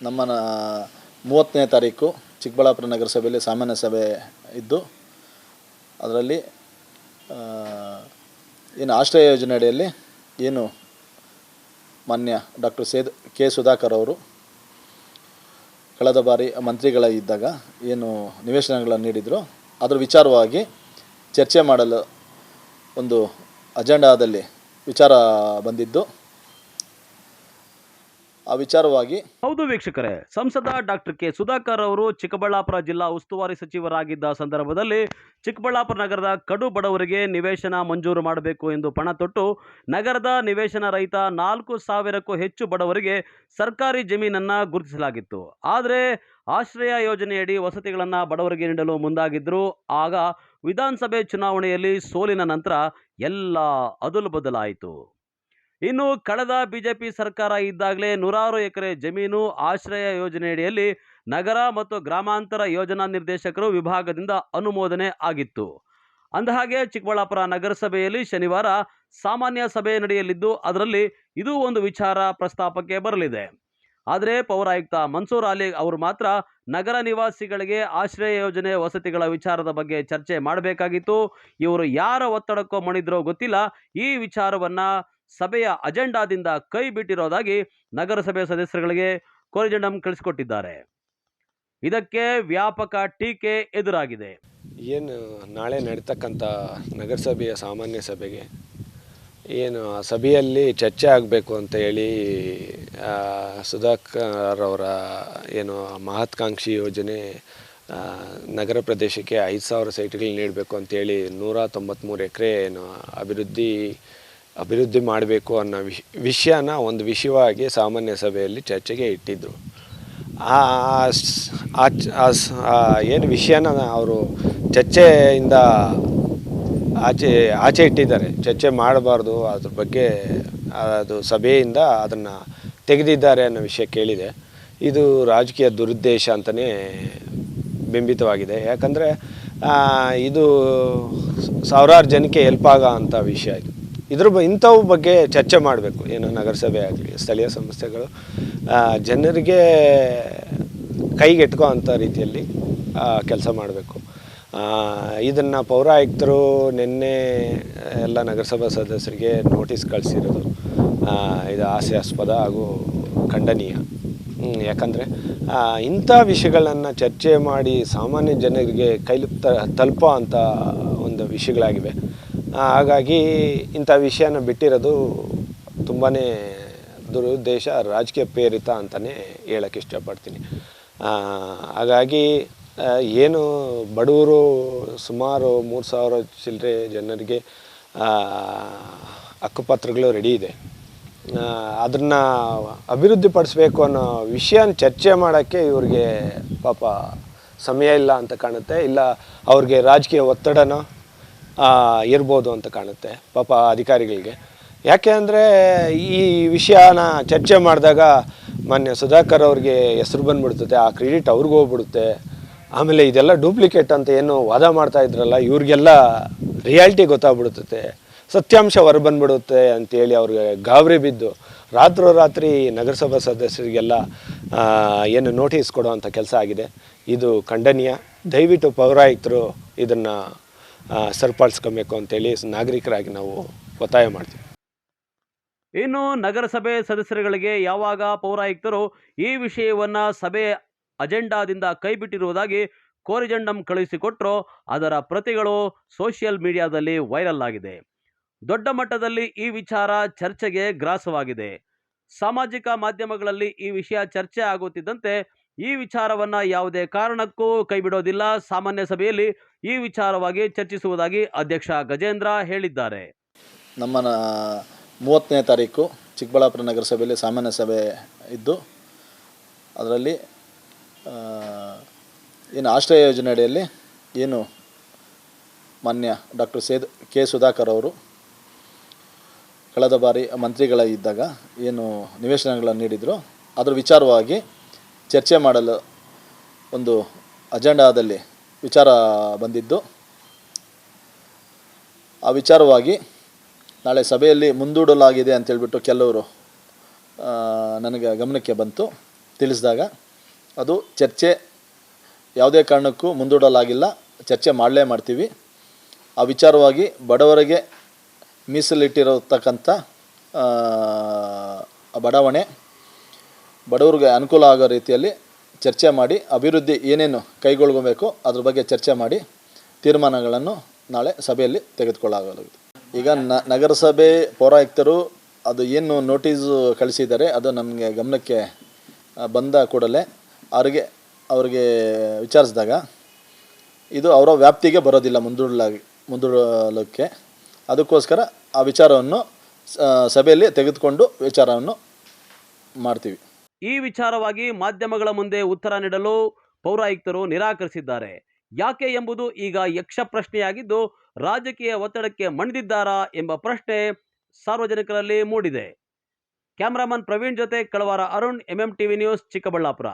ನಮ್ಮ 30ನೇ ತಾರೀಕು ಚಿಕ್ಕಬಳ್ಳಾಪುರ ನಗರಸಭೆಯಲ್ಲಿ ಸಾಮಾನ್ಯ ಸಭೆ ಇದ್ದು ಅದರಲ್ಲಿ ಏನು ಆಶ್ರಯ ಯೋಜನೆ ಅಡಿಯಲ್ಲಿ ಏನು ಮಾನ್ಯ ಡಾಕ್ಟರ್ ಕೆ ಸುಧಾಕರ್ ಅವರು ಕಳೆದ ಬಾರಿ ಮಂತ್ರಿಗಳಾಗಿದ್ದಾಗ ಏನು ನಿವೇಶನಗಳನ್ನು ನೀಡಿದ್ರು ಅದರ ವಿಚಾರವಾಗಿ ಚರ್ಚೆ ಮಾಡಲು ಒಂದು ಅಜೆಂಡಾದಲ್ಲಿ ವಿಚಾರ ಬಂದಿದ್ದು ಆ ವಿಚಾರವಾಗಿ ಹೌದು ವೀಕ್ಷಕರೇ, ಸಂಸದ ಡಾಕ್ಟರ್ ಕೆ ಸುಧಾಕರ್ ಅವರು ಚಿಕ್ಕಬಳ್ಳಾಪುರ ಜಿಲ್ಲಾ ಉಸ್ತುವಾರಿ ಸಚಿವರಾಗಿದ್ದ ಸಂದರ್ಭದಲ್ಲಿ ಚಿಕ್ಕಬಳ್ಳಾಪುರ ನಗರದ ಕಡು ಬಡವರಿಗೆ ನಿವೇಶನ ಮಂಜೂರು ಮಾಡಬೇಕು ಎಂದು ಪಣ ತೊಟ್ಟು ನಗರದ ನಿವೇಶನ ರಹಿತ 4,000ಕ್ಕೂ ಹೆಚ್ಚು ಬಡವರಿಗೆ ಸರ್ಕಾರಿ ಜಮೀನನ್ನು ಗುರುತಿಸಲಾಗಿತ್ತು. ಆದರೆ ಆಶ್ರಯ ಯೋಜನೆಯಡಿ ವಸತಿಗಳನ್ನು ಬಡವರಿಗೆ ನೀಡಲು ಮುಂದಾಗಿದ್ದರು. ಆಗ ವಿಧಾನಸಭೆ ಚುನಾವಣೆಯಲ್ಲಿ ಸೋಲಿನ ನಂತರ ಎಲ್ಲ ಅದಲು ಬದಲಾಯಿತು. ಇನ್ನು ಕಳೆದ ಬಿಜೆಪಿ ಸರ್ಕಾರ ಇದ್ದಾಗಲೇ ನೂರಾರು ಎಕರೆ ಜಮೀನು ಆಶ್ರಯ ಯೋಜನೆಯಡಿಯಲ್ಲಿ ನಗರ ಮತ್ತು ಗ್ರಾಮಾಂತರ ಯೋಜನಾ ನಿರ್ದೇಶಕರು ವಿಭಾಗದಿಂದ ಅನುಮೋದನೆ ಆಗಿತ್ತು. ಅಂದಹಾಗೆ ಚಿಕ್ಕಬಳ್ಳಾಪುರ ನಗರಸಭೆಯಲ್ಲಿ ಶನಿವಾರ ಸಾಮಾನ್ಯ ಸಭೆ ನಡೆಯಲಿದ್ದು ಅದರಲ್ಲಿ ಇದು ಒಂದು ವಿಚಾರ ಪ್ರಸ್ತಾಪಕ್ಕೆ ಬರಲಿದೆ. ಆದರೆ ಪೌರಾಯುಕ್ತ ಮನ್ಸೂರ್ ಅಲಿ ಅವರು ಮಾತ್ರ ನಗರ ನಿವಾಸಿಗಳಿಗೆ ಆಶ್ರಯ ಯೋಜನೆ ವಸತಿಗಳ ವಿಚಾರದ ಬಗ್ಗೆ ಚರ್ಚೆ ಮಾಡಬೇಕಾಗಿತ್ತು. ಇವರು ಯಾರ ಒತ್ತಡಕ್ಕೋ ಮಣಿದ್ರೋ ಗೊತ್ತಿಲ್ಲ, ಈ ವಿಚಾರವನ್ನು ಸಭೆಯ ಅಜೆಂಡಾದಿಂದ ಕೈ ಬಿಟ್ಟಿರೋದಾಗಿ ನಗರಸಭೆ ಸದಸ್ಯರುಗಳಿಗೆ ಕೊರಿಜೆಂಡಂ ಕಳಿಸಿಕೊಟ್ಟಿದ್ದಾರೆ. ಇದಕ್ಕೆ ವ್ಯಾಪಕ ಟೀಕೆ ಎದುರಾಗಿದೆ. ಏನು ನಾಳೆ ನಡೀತಕ್ಕಂಥ ನಗರಸಭೆಯ ಸಾಮಾನ್ಯ ಸಭೆಗೆ ಏನು ಸಭೆಯಲ್ಲಿ ಚರ್ಚೆ ಆಗಬೇಕು ಅಂತ ಹೇಳಿ ಸುಧಾಕರ್ ಅವರ ಏನು ಮಹತ್ಕಾಂಕ್ಷಿ ಯೋಜನೆ ನಗರ ಪ್ರದೇಶಕ್ಕೆ 5,000 ಸೈಟ್ಗಳು ನೀಡಬೇಕು ಅಂತೇಳಿ 193 ಎಕರೆ ಏನು ಅಭಿವೃದ್ಧಿ ಮಾಡಬೇಕು ಅನ್ನೋ ವಿಷಯನ ಒಂದು ವಿಷಯವಾಗಿ ಸಾಮಾನ್ಯ ಸಭೆಯಲ್ಲಿ ಚರ್ಚೆಗೆ ಇಟ್ಟಿದ್ದರು. ಏನು ವಿಷಯನ ಅವರು ಚರ್ಚೆಯಿಂದ ಆಚೆ ಇಟ್ಟಿದ್ದಾರೆ. ಚರ್ಚೆ ಮಾಡಬಾರ್ದು, ಅದ್ರ ಬಗ್ಗೆ ಅದು ಸಭೆಯಿಂದ ಅದನ್ನು ತೆಗೆದಿದ್ದಾರೆ ಅನ್ನೋ ವಿಷಯ ಕೇಳಿದೆ. ಇದು ರಾಜಕೀಯ ದುರುದ್ದೇಶ ಅಂತಲೇ ಬಿಂಬಿತವಾಗಿದೆ. ಯಾಕಂದರೆ ಇದು ಸಾವಿರಾರು ಜನಕ್ಕೆ ಹೆಲ್ಪ್ ಆಗೋ ಅಂಥ ವಿಷಯ ಇದು. ಇಂಥವು ಬಗ್ಗೆ ಚರ್ಚೆ ಮಾಡಬೇಕು. ಏನು ನಗರಸಭೆ ಆಗಲಿ ಸ್ಥಳೀಯ ಸಂಸ್ಥೆಗಳು ಜನರಿಗೆ ಕೈಗೆಟ್ಕೋ ಅಂಥ ರೀತಿಯಲ್ಲಿ ಕೆಲಸ ಮಾಡಬೇಕು. ಇದನ್ನು ಪೌರಾಯುಕ್ತರು ನಿನ್ನೆ ಎಲ್ಲ ನಗರಸಭಾ ಸದಸ್ಯರಿಗೆ ನೋಟಿಸ್ ಕಳಿಸಿರೋದು ಇದು ಹಾಸ್ಯಾಸ್ಪದ ಹಾಗೂ ಖಂಡನೀಯ. ಯಾಕಂದರೆ ಇಂಥ ವಿಷಯಗಳನ್ನು ಚರ್ಚೆ ಮಾಡಿ ಸಾಮಾನ್ಯ ಜನರಿಗೆ ತಲುಪೋ ಅಂಥ ಒಂದು ವಿಷಯಗಳಾಗಿವೆ. ಹಾಗಾಗಿ ಇಂಥ ವಿಷಯನ ಬಿಟ್ಟಿರೋದು ತುಂಬಾ ದುರುದ್ದೇಶ, ರಾಜಕೀಯ ಪ್ರೇರಿತ ಅಂತಲೇ ಹೇಳೋಕ್ಕೆ ಇಷ್ಟಪಡ್ತೀನಿ. ಹಾಗಾಗಿ ಏನು ಬಡವರು ಸುಮಾರು 3,000 ಚಿಲ್ಲರೆ ಜನರಿಗೆ ಹಕ್ಕುಪತ್ರಗಳು ರೆಡಿ ಇದೆ. ಅದನ್ನು ಅಭಿವೃದ್ಧಿಪಡಿಸ್ಬೇಕು ಅನ್ನೋ ವಿಷಯನ ಚರ್ಚೆ ಮಾಡೋಕ್ಕೆ ಇವ್ರಿಗೆ ಪಾಪ ಸಮಯ ಇಲ್ಲ ಅಂತ ಕಾಣುತ್ತೆ. ಇಲ್ಲ ಅವ್ರಿಗೆ ರಾಜಕೀಯ ಒತ್ತಡನೋ ಇರ್ಬೋದು ಅಂತ ಕಾಣುತ್ತೆ ಪಾಪ ಅಧಿಕಾರಿಗಳಿಗೆ. ಯಾಕೆ ಅಂದರೆ ಈ ವಿಷಯನ ಚರ್ಚೆ ಮಾಡಿದಾಗ ಮಾನ್ಯ ಸುಧಾಕರ್ ಅವ್ರಿಗೆ ಹೆಸರು ಬಂದುಬಿಡ್ತದೆ, ಆ ಕ್ರೆಡಿಟ್ ಅವ್ರಿಗೆ ಹೋಗ್ಬಿಡುತ್ತೆ. ಆಮೇಲೆ ಇದೆಲ್ಲ ಡೂಪ್ಲಿಕೇಟ್ ಅಂತ ಏನು ವಾದ ಮಾಡ್ತಾ ಇದ್ರಲ್ಲ, ಇವ್ರಿಗೆಲ್ಲ ರಿಯಾಲಿಟಿ ಗೊತ್ತಾಗ್ಬಿಡುತ್ತೆ, ಸತ್ಯಾಂಶ ಹೊರಬಂದ್ಬಿಡುತ್ತೆ ಅಂತೇಳಿ ಅವ್ರಿಗೆ ಗಾಬರಿ ಬಿದ್ದು ರಾತ್ರಿ ನಗರಸಭಾ ಸದಸ್ಯರಿಗೆಲ್ಲ ಏನು ನೋಟಿಸ್ ಕೊಡುವಂಥ ಕೆಲಸ ಆಗಿದೆ. ಇದು ಖಂಡನೀಯ. ದಯವಿಟ್ಟು ಪೌರಾಯುಕ್ತರು ಇದನ್ನು ಸರಿಪಡಿಸ್ಕೊಬೇಕು ಅಂತೇಳಿ ನಾಗರಿಕರಾಗಿ ನಾವು ಒತ್ತಾಯ ಮಾಡ್ತೀವಿ. ಇನ್ನು ನಗರಸಭೆ ಸದಸ್ಯರುಗಳಿಗೆ ಯಾವಾಗ ಪೌರಾಯುಕ್ತರು ಈ ವಿಷಯವನ್ನು ಸಭೆ ಅಜೆಂಡಾದಿಂದ ಕೈಬಿಟ್ಟಿರುವುದಾಗಿ ಕೊರಿಜೆಂಡಂ ಕಳುಹಿಸಿಕೊಟ್ಟರೋ ಅದರ ಪ್ರತಿಗಳು ಸೋಷಿಯಲ್ ಮೀಡಿಯಾದಲ್ಲಿ ವೈರಲ್ ಆಗಿದೆ. ದೊಡ್ಡ ಮಟ್ಟದಲ್ಲಿ ಈ ವಿಚಾರ ಚರ್ಚೆಗೆ ಗ್ರಾಸವಾಗಿದೆ. ಸಾಮಾಜಿಕ ಮಾಧ್ಯಮಗಳಲ್ಲಿ ಈ ವಿಷಯ ಚರ್ಚೆ ಆಗುತ್ತಿದ್ದಂತೆ ಈ ವಿಚಾರವನ್ನು ಯಾವುದೇ ಕಾರಣಕ್ಕೂ ಕೈಬಿಡೋದಿಲ್ಲ, ಸಾಮಾನ್ಯ ಸಭೆಯಲ್ಲಿ ಈ ವಿಚಾರವಾಗಿ ಚರ್ಚಿಸುವುದಾಗಿ ಅಧ್ಯಕ್ಷ ಗಜೇಂದ್ರ ಹೇಳಿದ್ದಾರೆ. ನಮ್ಮ 30ನೇ ತಾರೀಕು ಚಿಕ್ಕಬಳ್ಳಾಪುರ ನಗರಸಭೆಯಲ್ಲಿ ಸಾಮಾನ್ಯ ಸಭೆ ಇದ್ದು ಅದರಲ್ಲಿ ಏನು ಆಶ್ರಯ ಯೋಜನೆ ಅಡಿಯಲ್ಲಿ ಏನು ಮಾನ್ಯ ಡಾಕ್ಟರ್ ಕೆ ಸುಧಾಕರ್ ಅವರು ಕಳೆದ ಬಾರಿ ಮಂತ್ರಿಗಳಾಗಿದ್ದಾಗ ಏನು ನಿವೇಶನಗಳನ್ನು ನೀಡಿದ್ರು ಅದರ ವಿಚಾರವಾಗಿ ಚರ್ಚೆ ಮಾಡಲು ಒಂದು ಅಜೆಂಡಾದಲ್ಲಿ ವಿಚಾರ ಬಂದಿದ್ದು ಆ ವಿಚಾರವಾಗಿ ನಾಳೆ ಸಭೆಯಲ್ಲಿ ಮುಂದೂಡಲಾಗಿದೆ ಅಂತೇಳ್ಬಿಟ್ಟು ಕೆಲವರು ನನಗೆ ಗಮನಕ್ಕೆ ಬಂತು. ತಿಳಿಸಿದಾಗ ಅದು ಚರ್ಚೆ ಯಾವುದೇ ಕಾರಣಕ್ಕೂ ಮುಂದೂಡಲಾಗಿಲ್ಲ, ಚರ್ಚೆ ಮಾಡಲೇ ಮಾಡ್ತೀವಿ. ಆ ವಿಚಾರವಾಗಿ ಬಡವರಿಗೆ ಮೀಸಲಿಟ್ಟಿರತಕ್ಕಂಥ ಬಡಾವಣೆ ಬಡವರಿಗೆ ಅನುಕೂಲ ಆಗೋ ರೀತಿಯಲ್ಲಿ ಚರ್ಚೆ ಮಾಡಿ ಅಭಿವೃದ್ಧಿ ಏನೇನು ಕೈಗೊಳ್ಬೇಕು ಅದ್ರ ಬಗ್ಗೆ ಚರ್ಚೆ ಮಾಡಿ ತೀರ್ಮಾನಗಳನ್ನು ನಾಳೆ ಸಭೆಯಲ್ಲಿ ತೆಗೆದುಕೊಳ್ಳಲಾಗುವುದು. ಈಗ ನಗರಸಭೆ ಪೌರಾಯುಕ್ತರು ಅದು ಏನು ನೋಟಿಸು ಕಳಿಸಿದ್ದಾರೆ ಅದು ನಮಗೆ ಗಮನಕ್ಕೆ ಬಂದ ಕೂಡಲೇ ಅವ್ರಿಗೆ ವಿಚಾರಿಸಿದಾಗ ಇದು ಅವರ ವ್ಯಾಪ್ತಿಗೆ ಬರೋದಿಲ್ಲ ಮುಂದೂಡಲಿಕ್ಕೆ. ಅದಕ್ಕೋಸ್ಕರ ಆ ವಿಚಾರವನ್ನು ಸಭೆಯಲ್ಲಿ ತೆಗೆದುಕೊಂಡು ವಿಚಾರವನ್ನು ಮಾಡ್ತೀವಿ. ಈ ವಿಚಾರವಾಗಿ ಮಾಧ್ಯಮಗಳ ಮುಂದೆ ಉತ್ತರ ನೀಡಲು ಪೌರಾಯುಕ್ತರು ನಿರಾಕರಿಸಿದ್ದಾರೆ. ಯಾಕೆ ಎಂಬುದು ಈಗ ಯಕ್ಷ ಪ್ರಶ್ನೆಯಾಗಿದ್ದು, ರಾಜಕೀಯ ಒತ್ತಡಕ್ಕೆ ಮಣಿದಿದ್ದಾರಾ ಎಂಬ ಪ್ರಶ್ನೆ ಸಾರ್ವಜನಿಕರಲ್ಲಿ ಮೂಡಿದೆ. ಕ್ಯಾಮರಾಮನ್ ಪ್ರವೀಣ್ ಜೊತೆ ಕಳವಾರ ಅರುಣ್, MMTV ನ್ಯೂಸ್, ಚಿಕ್ಕಬಳ್ಳಾಪುರ.